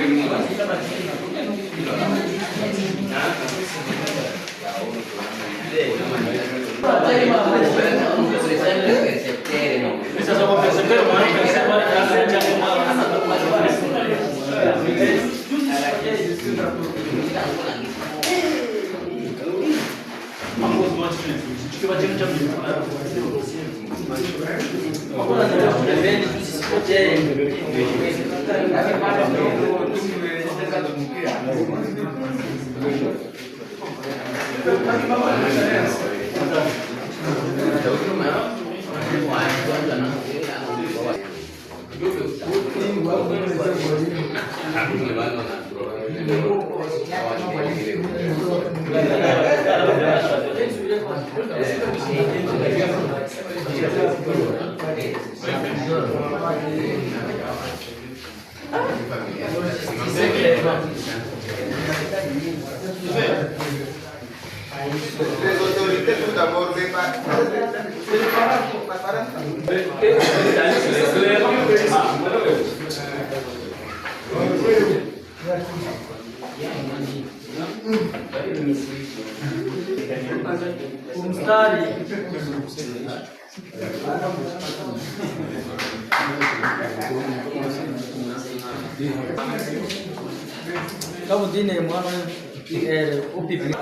Les autorités tout d'abord Kamu dine mwana upipi.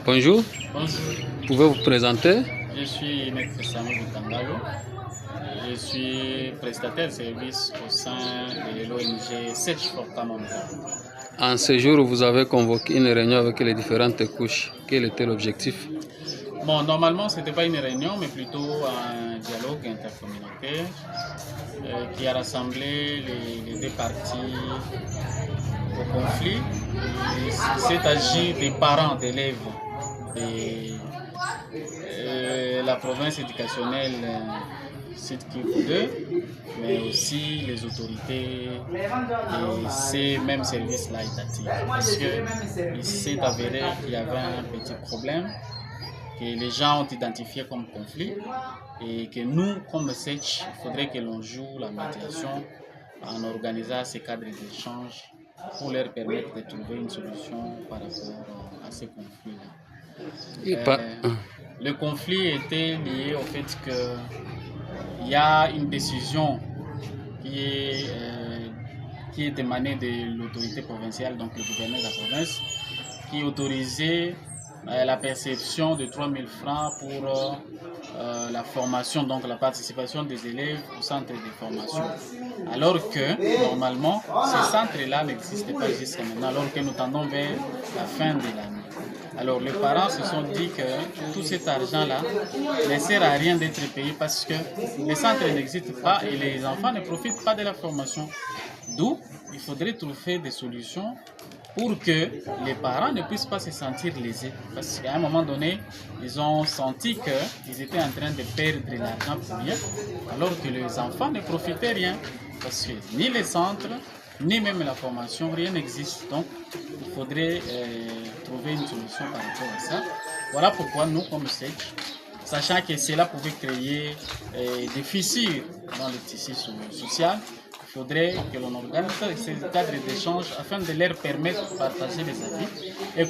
Bonjour. Bonjour. Pouvez-vous vous présenter? Je suis Maître Sami Butangalo. Je suis prestataire de service au sein de l'ONG Search for Common Ground. En ce jour, vous avez convoqué une réunion avec les différentes couches. Quel était l'objectif? Bon, normalement, ce n'était pas une réunion, mais plutôt un dialogue intercommunautaire qui a rassemblé les deux parties au conflit. Il s'est agi des parents d'élèves de la province éducationnelle Sud Kivu 2, mais aussi les autorités de ces mêmes services-là étatiques. Parce qu'il s'est avéré qu'il y avait un petit problème que les gens ont identifié comme conflit et que nous, comme SETCH, il faudrait que l'on joue la médiation en organisant ces cadres d'échange pour leur permettre de trouver une solution par rapport à ces conflits-là. Le conflit était lié au fait qu'il y a une décision qui est émanée de l'autorité provinciale, donc le gouverneur de la province, qui autorisait la perception de 3 000 francs pour la formation, donc la participation des élèves au centre de formation. Alors que, normalement, ces centres-là n'existaient pas jusqu'à maintenant, alors que nous tendons vers la fin de l'année. Alors les parents se sont dit que tout cet argent-là ne sert à rien d'être payé parce que les centres n'existent pas et les enfants ne profitent pas de la formation. D'où il faudrait trouver des solutions pour que les parents ne puissent pas se sentir lésés. Parce qu'à un moment donné, ils ont senti qu'ils étaient en train de perdre l'argent pour rien, alors que les enfants ne profitaient rien. Parce que ni les centres, ni même la formation, rien n'existe. Donc, il faudrait trouver une solution par rapport à ça. Voilà pourquoi nous, comme SETCH, sachant que cela pouvait créer des fissures dans le tissu social, il faudrait que l'on organise ces cadres d'échange afin de leur permettre de partager les avis et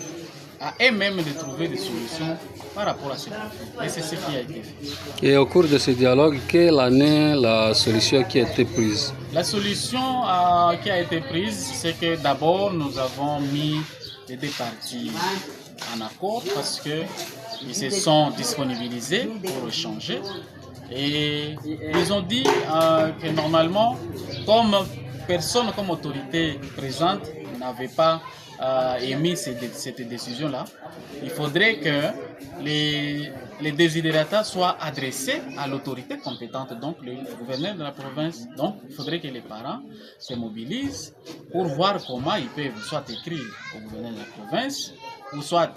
à eux-mêmes de trouver des solutions par rapport à ce conflit. Et c'est ce qui a été fait. Et au cours de ce dialogue, quelle année la solution qui a été prise? La solution qui a été prise, c'est que d'abord nous avons mis les deux parties en accord parce qu'ils se sont disponibilisés pour échanger. Et ils ont dit que normalement, comme personne, comme autorité présente n'avait pas émis cette décision-là, il faudrait que les désidérata soient adressés à l'autorité compétente, donc le gouverneur de la province. Donc il faudrait que les parents se mobilisent pour voir comment ils peuvent soit écrire au gouverneur de la province ou soit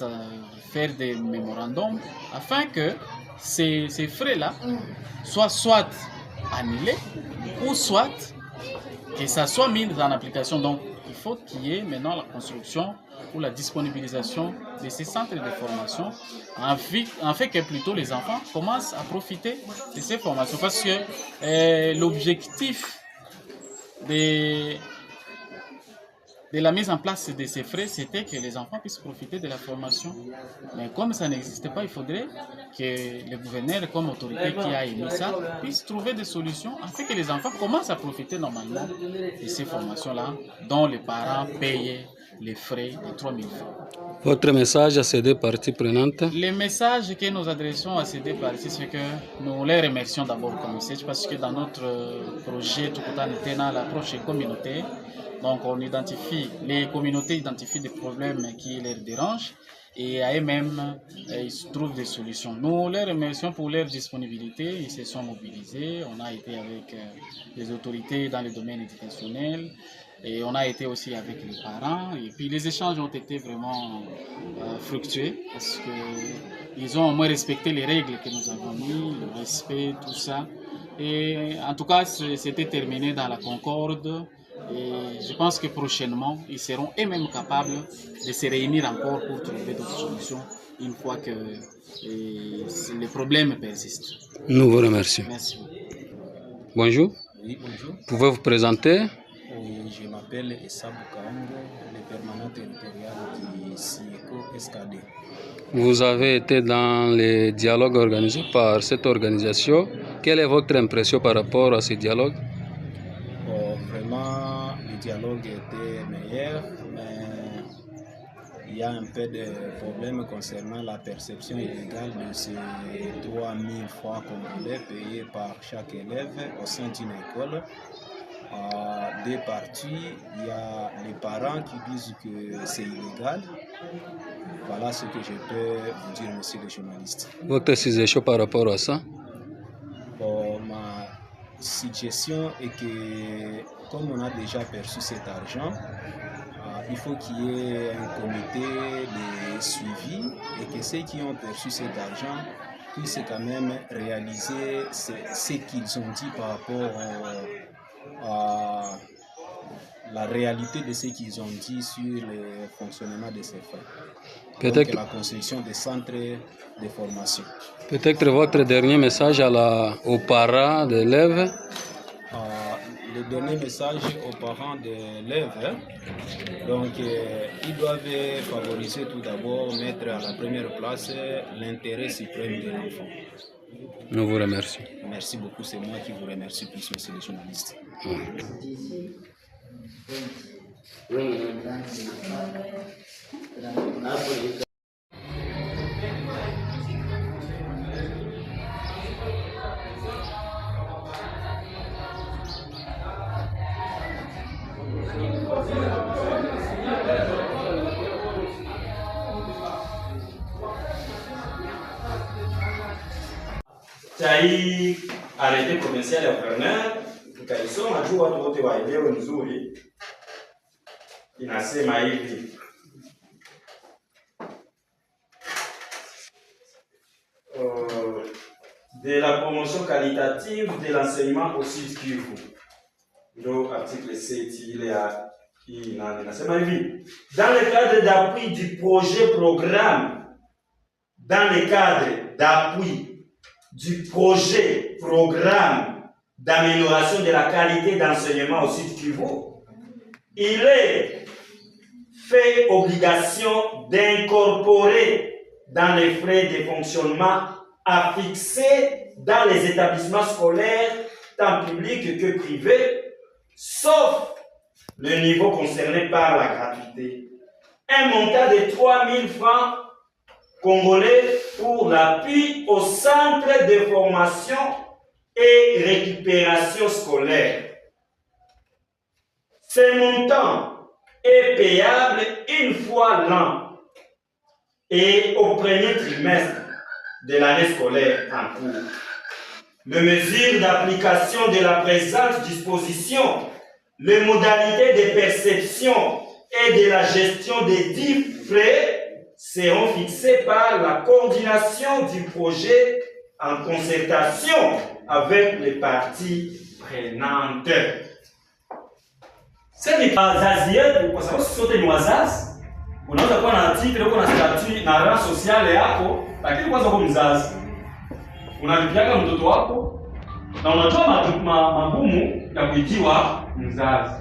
faire des mémorandums afin que ces frais-là soient soit annulés ou soit que ça soit mis en application. Donc il faut qu'il y ait maintenant la construction ou la disponibilisation de ces centres de formation, en fait que plutôt les enfants commencent à profiter de ces formations. Parce que l'objectif de la mise en place de ces frais, c'était que les enfants puissent profiter de la formation. Mais comme ça n'existait pas, il faudrait que le gouverneur, comme autorité qui a émis ça, puisse trouver des solutions afin que les enfants commencent à profiter normalement de ces formations-là, dont les parents payent les frais de 3 000 francs. Votre message à ces deux parties prenantes? Les messages que nous adressons à ces deux parties, c'est que nous les remercions d'abord comme message parce que dans notre projet Tukuta Nitena, l'approche est communautaire. Donc on identifie, les communautés identifient des problèmes qui les dérangent et à eux-mêmes, ils trouvent des solutions. Nous les remercions pour leur disponibilité, ils se sont mobilisés, on a été avec les autorités dans le domaine éducationnel et on a été aussi avec les parents et puis les échanges ont été vraiment fructueux parce qu'ils ont au moins respecté les règles que nous avons mis, le respect, tout ça. Et en tout cas, c'était terminé dans la concorde. Et je pense que prochainement, ils seront eux-mêmes capables de se réunir encore pour trouver d'autres solutions une fois que les problèmes persistent. Nous vous remercions. Merci. Bonjour. Oui, bonjour. Pouvez-vous présenter? Oui, je m'appelle Essa Bukaongo, le permanent territorial du CIECO SKD. Vous avez été dans les dialogues organisés par cette organisation. Quelle est votre impression par rapport à ces dialogues? Vraiment, le dialogue était meilleur, mais il y a un peu de problème concernant la perception illégale de ces 3 000 francs congolais payés par chaque élève au sein d'une école. Deux parties, il y a les parents qui disent que c'est illégal. Voilà ce que je peux vous dire, monsieur le journaliste. Votre suggestion par rapport à ça? Ma suggestion est que, comme on a déjà perçu cet argent, il faut qu'il y ait un comité de suivi et que ceux qui ont perçu cet argent puissent quand même réaliser ce qu'ils ont dit par rapport à la réalité de ce qu'ils ont dit sur le fonctionnement de ces frais. Donc la construction des centres de formation. Peut-être votre dernier message aux parents d'élèves? Le dernier message aux parents d'élèves, donc ils doivent favoriser tout d'abord, mettre à la première place l'intérêt suprême de l'enfant. Nous vous remercions. Merci beaucoup, c'est moi qui vous remercie plus, monsieur le journaliste. Chai arrêté provincial ya gouverneur tukaisoma juu watu wote waelewe nzuri. Inasema hivi: de la promotion qualitative de l'enseignement au Sud Kivu. Ndio article 7 ile ya hii nani inasema hivi: dans le cadre d'appui du projet programme, dans le cadre d'appui du projet programme d'amélioration de la qualité d'enseignement au Sud Kivu, il est fait obligation d'incorporer dans les frais de fonctionnement à fixer dans les établissements scolaires, tant publics que privés, sauf le niveau concerné par la gratuité, un montant de 3 000 francs congolais pour l'appui au centre de formation et récupération scolaire. Ce montant est payable une fois l'an et au premier trimestre de l'année scolaire en cours. Les mesures d'application de la présente disposition, les modalités de perception et de la gestion des dits frais seront fixées par la coordination du projet en concertation avec les parties prenantes. Sasa ni wazazi yetu, kwa sababu sisi sote ni wazazi. Unaweza kuwa na titre, uko na statut na rang sociale yako, lakini kwanza uko mzazi. Unalipiaga mtoto wako na unajua magumu ya kuitiwa mzazi.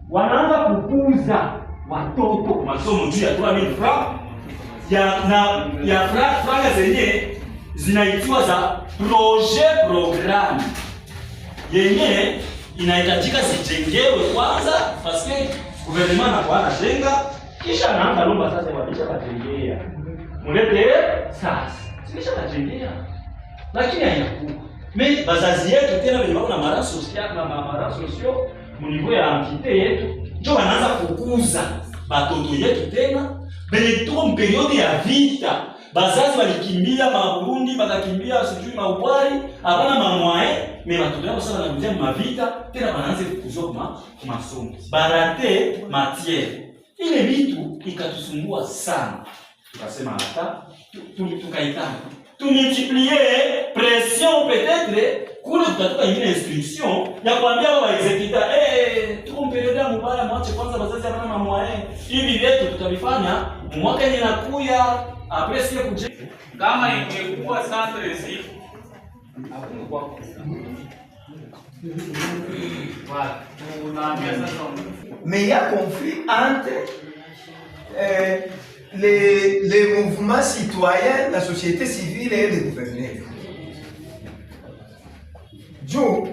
Wanaanza kukuza watoto masomo juu ya 3000 francs ya franga zenye zinaitwa za programme yenye inahitajika zijengewe kwanza, paske gouvernement anakuwa anajenga kisha anaanza lomba sasa wabisha bajengea mulete sasa kisha bajengea, lakini hayakuwa mais bazazi yetu tena wenye wako na mara social na mara socio munivyo ya entité yetu ndio wanaanza kukuza batoto yetu tena benye tuko mperiode ya vita. Bazazi walikimbia Burundi, bakakimbia sijui maubwari, hapana mamwae, mais batoto yao sasa wanakuja mavita, tena wanaanza kukuzwa kwa masomo. Barate matière. Ile vitu ikatusumbua sana. Tukasema hata tukaitana. Tumultiplier pression peut-être kule tutatoka ingine instruction ya kuambia wao executa tuko mperiode ya mubaya, mwache kwanza bazazi hapana mamwae. Hivi vyetu tutavifanya mwaka yenye nakuya. Après c'est kujenga kama ingekuwa centre ici hakungekuwa mais il y a conflit entre les mouvements citoyens, la société civile et les gouverneurs. Joe,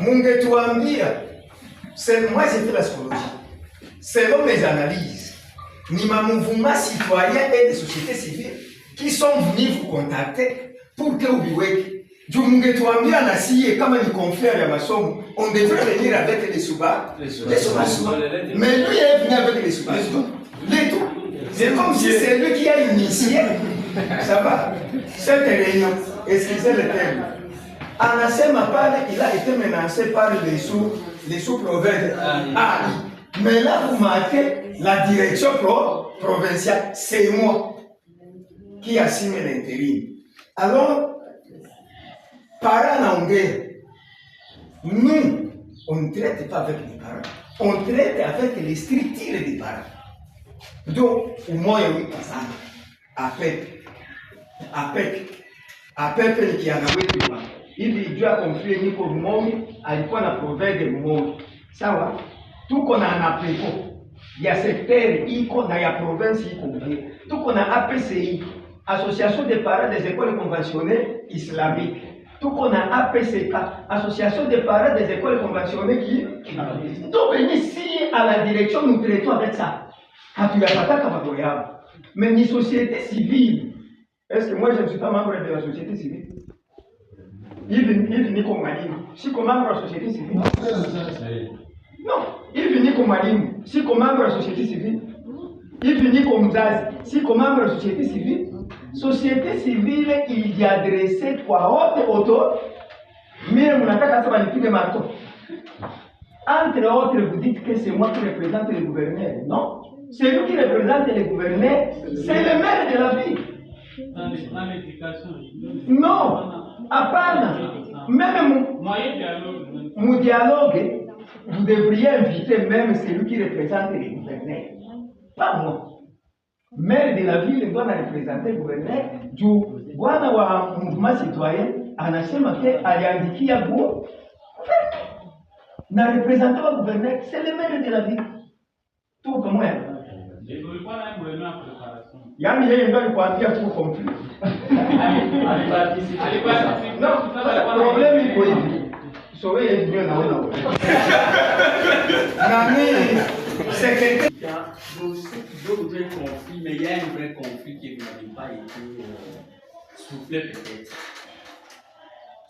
mungetuambia, moi j'ai fait la psychologie. Selon mes analyses, ni ma mouvement citoyen et des sociétés civiles qui sont venus vous contacter pour que vous viviez. Du mungetuambia na siye kama ni confrère ya masomo, on devrait venir avec les soubas. Mais lui est venu avec les soubas. C'est comme si c'est lui qui a initié, ça va, cette réunion, excusez le terme. Anasema pale, il a été menacé par les sous-provinces. Ah, mais là, vous marquez la direction provinciale, c'est moi qui assume l'intérim. Alors, parents anglais, nous, on ne traite pas avec les parents, on traite avec les structures des parents. Donc, au moins, il y a eu ça. APEP qui a nawekwa hivi jua conflit niko Rumonge alikuwa na province Rumonge, sawa, tuko na ANAPECO ya secteur iko na ya province iko vile, tuko na APCI, association des parents des écoles conventionnelles islamiques, tuko na APCK, association des parents des écoles conventionnelles qui donc ici à la direction nous traitons avec ça. Hatuyapataka mambo yao. Mais ni société civile. Est-ce que moi je ne suis pas membre de la société civile? Hivi niko mwalimu. Siko membre de la société civile. Non. Hivi niko mwalimu. Siko membre de la société civile. Hivi niko mzazi. Siko membre de la société civile. Société civile il y a adressé kwa wote auto. Mais mnataka sasa nipige marteau. Entre autres, vous dites que c'est moi qui représente les gouverneurs. Non. Celui qui représente les gouverneurs, c'est le maire de la ville. Non, à part, même mon dialogue, vous devriez inviter même celui qui représente les gouverneurs. Pas moi. Maire de la ville doit représenter le gouverneur. Du bwana wa mouvement citoyen, anasema ke aliandikia go. Na représentant le gouverneur, c'est le maire de la ville. Tout comme moi. Yami yeye ndio alikuambia tu conflit. Non, problème iko hivi. So wewe ndio naona. Nani c'est quelqu'un d'autres conflits, mais il y a un vrai conflit qui n'a pas été soufflé peut-être.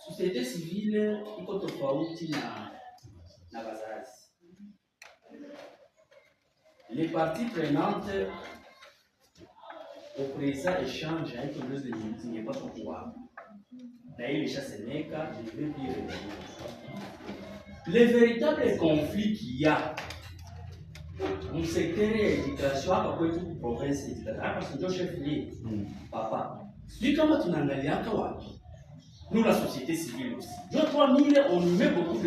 Société civile iko tofauti na bazazi. Les parties prenantes au présent échange avec le de l'unité n'est pas son pouvoir. D'ailleurs, les chasses NECA, je vais dire. Les véritables conflits qu'il y a dans le secteur de l'éducation, à quoi toute province éducative, parce que je chef papa. Dis comment tu n'as pas wapi. nous la société civile aussi. Joe 3000, on y met beaucoup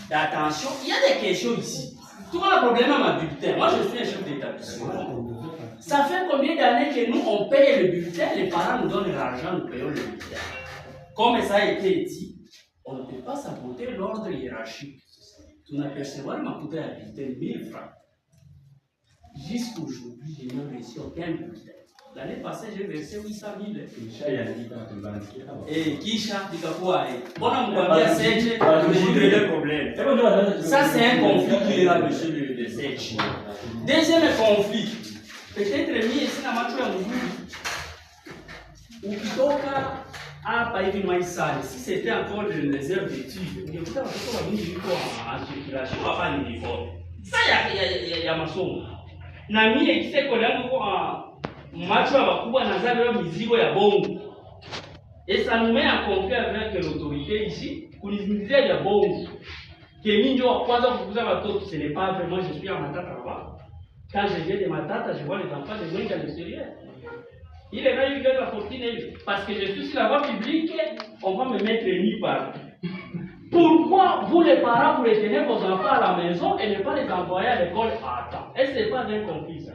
d'attention. Il y a des questions ici. Tout le problème à ma bulletin, moi je suis un chef d'établissement. Ça fait combien d'années que nous on paye le bulletin, les parents nous donnent l'argent, nous payons le bulletin. Comme ça a été dit, on ne peut pas saboter l'ordre hiérarchique. Tu n'apercevras m'a coûté un bulletin 1000 francs. Jusqu'aujourd'hui, je n'ai reçu aucun bulletin. L'année passée, j'ai versé 800 000. Et qui chante du Kapouaï? On a m'envoyé à Sèche pour résoudre le problème. Ça, c'est un conflit qui est là, monsieur le Sèche. Deuxième conflit. Peut-être mieux ici, dans ma ou plutôt à Païvi Maïsal, si c'était encore une réserve d'études, il y a encore un uniforme en circulation, pas un uniforme. Ça, il y a ma somme. Nami et qui s'est collé en macho wakubwa na zale mizigo ya bongo. Et ça nous met en conflit avec l'autorité ici, kunizungizia ya bongo. Kemi ndio wa kwanza kukuza watoto, ce n'est pas vrai, moi je suis en Matata là-bas. Quand je viens de Matata, je vois les enfants de Mwenga à l'extérieur. Il est là, il gagne la fortune, parce que je suis sur la voie publique, on va me mettre nu partout. Pourquoi vous les parents, vous retenez vos enfants à la maison et ne pas les envoyer à l'école à temps? Est-ce que ce n'est pas un conflit ça?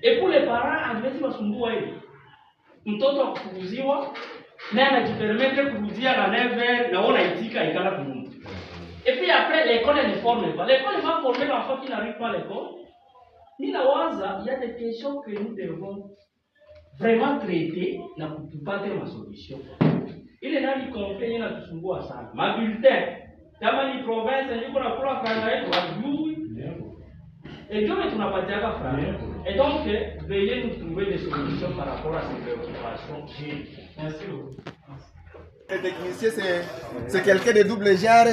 Et pour les parents, hatuwezi wasumbua hivi. Mtoto akukuziwa, naye anajipermettre kuruzia na 9h na ona itika ikala kunyumba. Et puis après, l'école ne forme pas. L'école va former l'enfant qui n'arrive pas à l'école. Il y a des questions que nous devons vraiment traiter na kutupate ma solution. Ile nani conflit na tusumbua sana. Ma bulletin, kama ni province niko na kula kanga yetu wajui. Et Dieu est una patiaka frère. Et donc, veuillez nous trouver des solutions par rapport à ces préoccupations. Merci beaucoup. Le technicien, c'est quelqu'un de double genre.